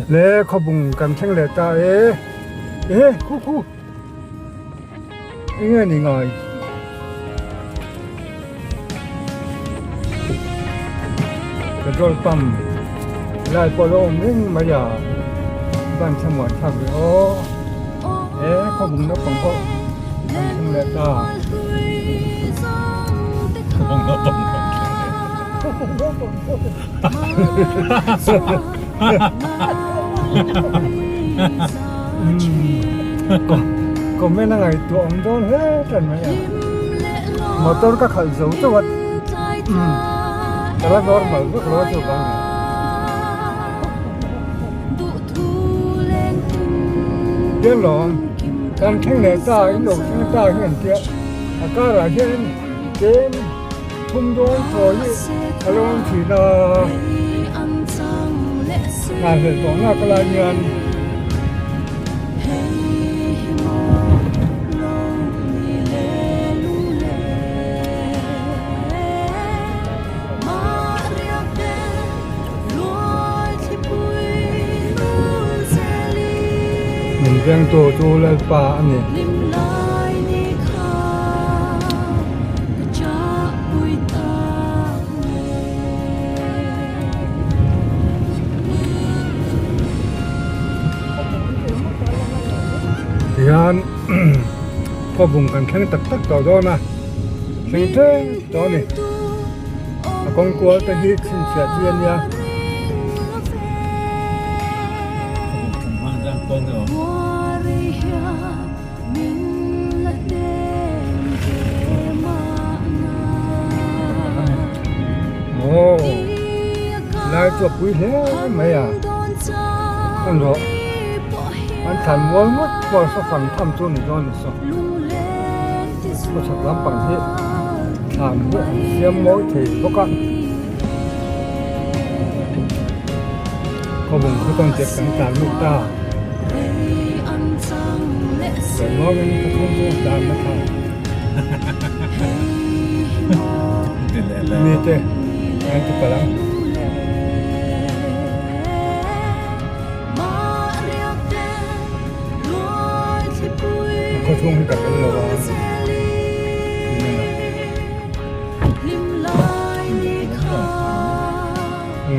le khobung kan theng le ta khu nghe ni ngồi petrol pump lại polo mình mà giờ ban xem một thằng đi khobung nó bằng có kan theng le ta có mấy ngày tụi ông đó hết rồi mấy motor các khẩu dấu cho vật cái đó normal rất là cho bạn tiếng lỏng càng thanh này ta cái lồng thanh ta hiện tiệt cả là trên thung đôi thôi along chỉ là ngài hiện có ngài cái là nhân mình đang tổ chức lên pa này thì anh có vùng cảnh khang tắc tàu đó mà sinh thế đó này con cua ta hít xin sẻ chuyện nha lại chụp quý thế mấy anh đó anh thành muốn mất qua số phần thăm cho người đó là sao có thật lắm bằng thế thành muốn xem mỗi thì có con có vùng có con chết cảnh tàn lúc ta rồi nói với những không vô đàn nó thằng như thế anh chụp vào lắm có thùng hết cả cái lò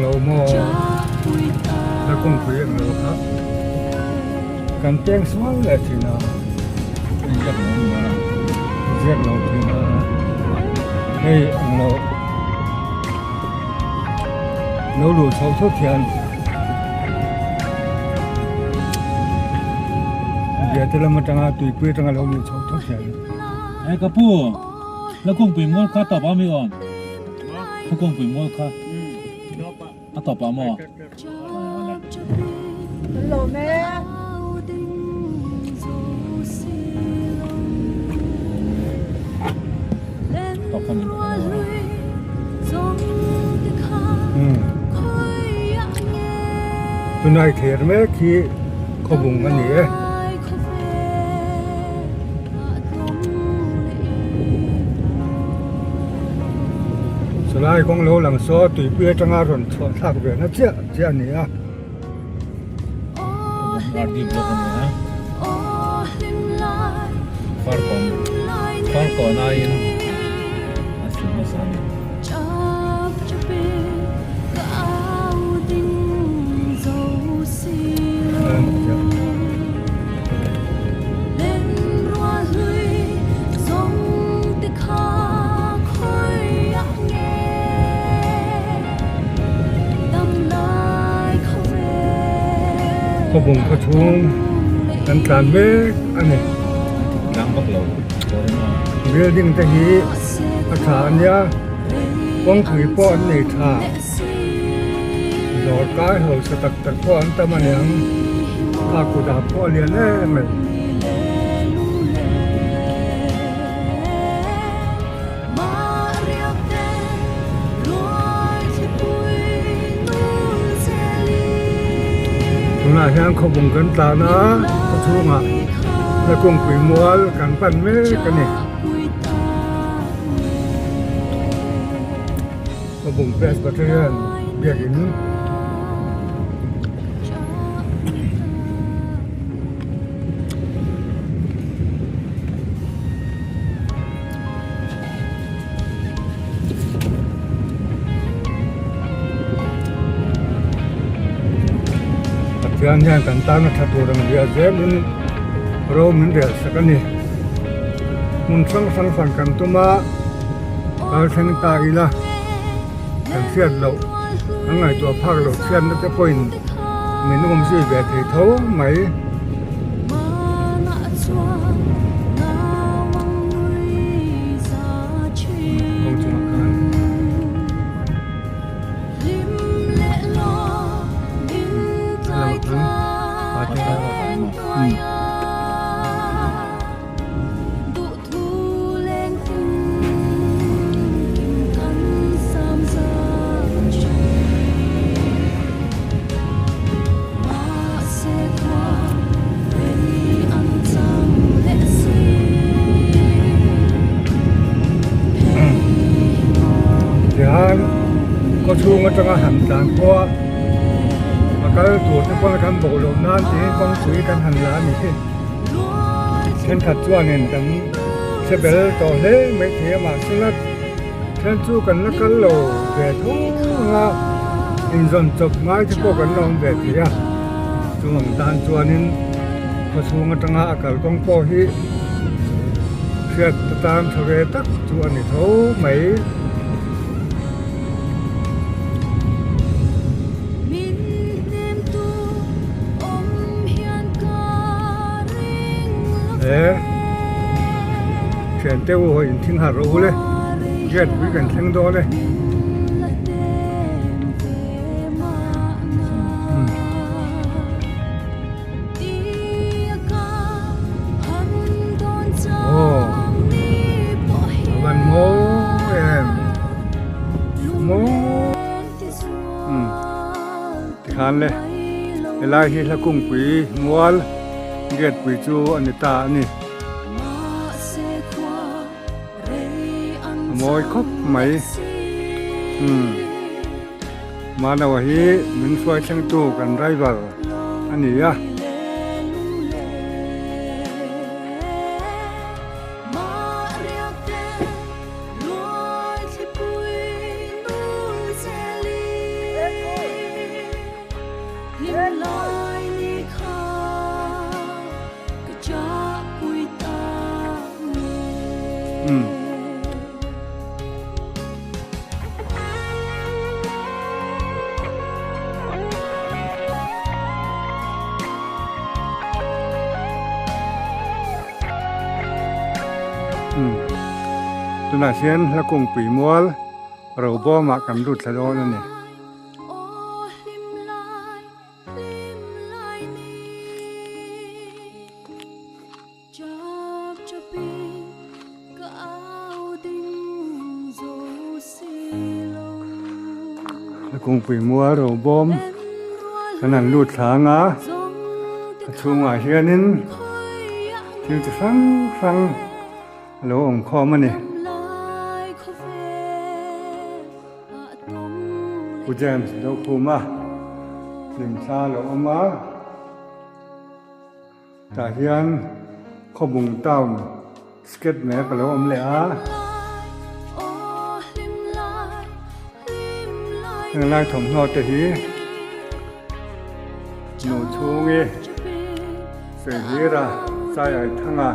lò mò đã cùng với lò khác cần tiếng xuống là thì nào giết nó thì nào đây nó đủ sáu thuốc tiền giờ thì làm trang tùy quê trang lâu nhiều sáu thuốc tiềnไอ้กระปูแล้วกุ้งปีม้วนข้าตอบว่าไม่อ่อนเขากุ้งปีม้วนข้าเขาตอบว่าหม้อ lồ mẹ ตอบคำนี้ ตัวไหนเถียร์ไหมขี้ขบุงมันนี่สลายของเราหลังซอตุยเพื่อจังอารุณทอดทักเบียนะเจ้านี่อ่ะ บาดดีบล็อกนี่นะฟาร์ก่อนนายนะอาศัยมาสานขบุงขชุงกันการเมฆอันนี้ น้ำบักเหลาตัวนี้มา เรือดิ่งตะฮีอาฐานยาป้องขือป้อนในท่าหลอดก้ายหัวสตักตะป้อนตะมันยังพากุดาป้อเรียนแน่ไหมหน้าแห้งขบุงกันตานะขชุงอ่ะแล้วกุ้งปีมัวกันปั้นเมฆกันนี่ขบุงแปดประเทศเบ việc in Yang kantana satu orang dia zelun rom dia sekali muncul sang kantuma kalau sen tagila kan siat lo angai tua phak lo siat na te point minum si be the tho mai không chuma kan có chung ở trong hành lang qua mà cái tuổi thì con kan bộ lồng nan thì con suy kan hành lá này trên thật chua nên kan sẽ bel to thế mấy thế mà xin là trên chu kan là kan lồ về thu nga in dần chụp ngay thì có kan lồng về thế à chung tan chua nên có chung ở trong cái con po hi sẽ tan thề về tắc chua này thấu mấy chuyện tiêu hồi thiên hà rô lên chuyện với cảnh thanh đó lên bạn mô em mô thì hàn lên lại hi là cùng quý mual get quý chú anh ta nè môi khóc mấy mà đâu hi mình phải sang tu cần rai vào anh ấy à tu na xiên là cùng quỷ mual rồi bo mà cầm đút sao đó nè là cùng quỷ mual rồi bom cái này lụt sáng á chung ngoài xiên nín chiều từ sáng lỗ ổng kho mà nè cô James đâu khu mà tìm xa lỗ mà ta hiền kho bùng tàu skate mẹ và lỗ lẽ thằng lai thòng nọ tới hí nổ chú nghe phải hí ra sai ai thằng à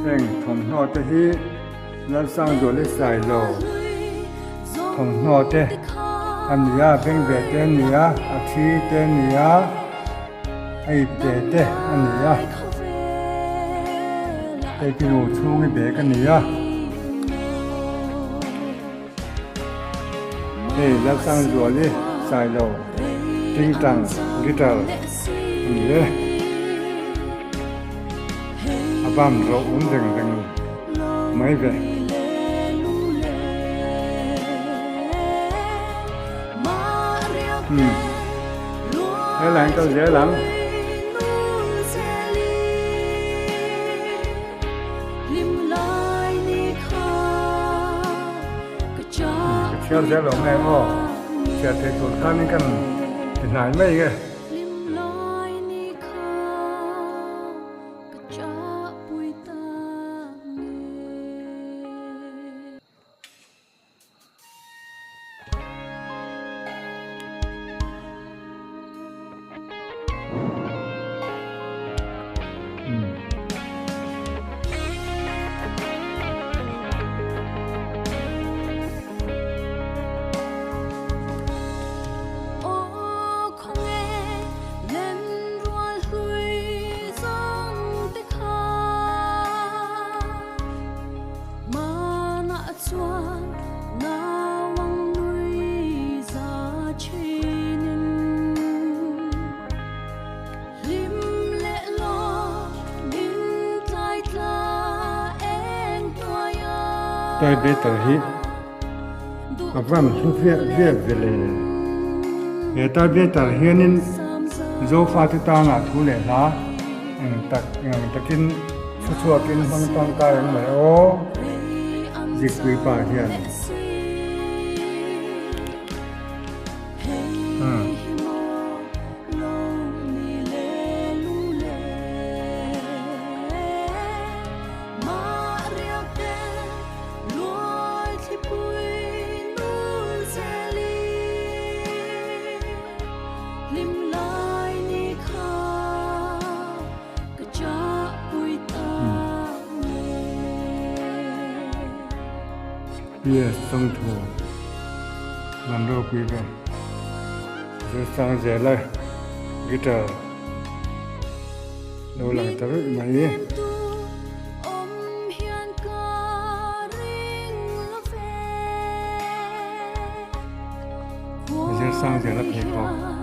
thằng thòng nọ tới hí nó sang rồi lấy xài lỗ thòng nọ tới anh nhá bên về tên nhá chi tên nhá ai về tên anh nhá cái nổ chú nghe về cái nhá lắp sang rùa đi xài lầu tinh tăng liter nhé bám rộ uống rừng mấy về cái làng tao dễ lắm xéo xéo lồng này ô sẽ thấy tụt khăn cái cái này mấy cái tôi biết từ hít và vẫn xuất hiện về này để tôi biết từ hiện nên dấu pha thứ ta là thu lệ lá ta kinh chua kinh phong tăng cái mà ô dịch quý bà hiện bia sông thù làm đâu quý vị rồi sang giờ lại guitar đâu là ta biết mấy giờ sang giờ là phải có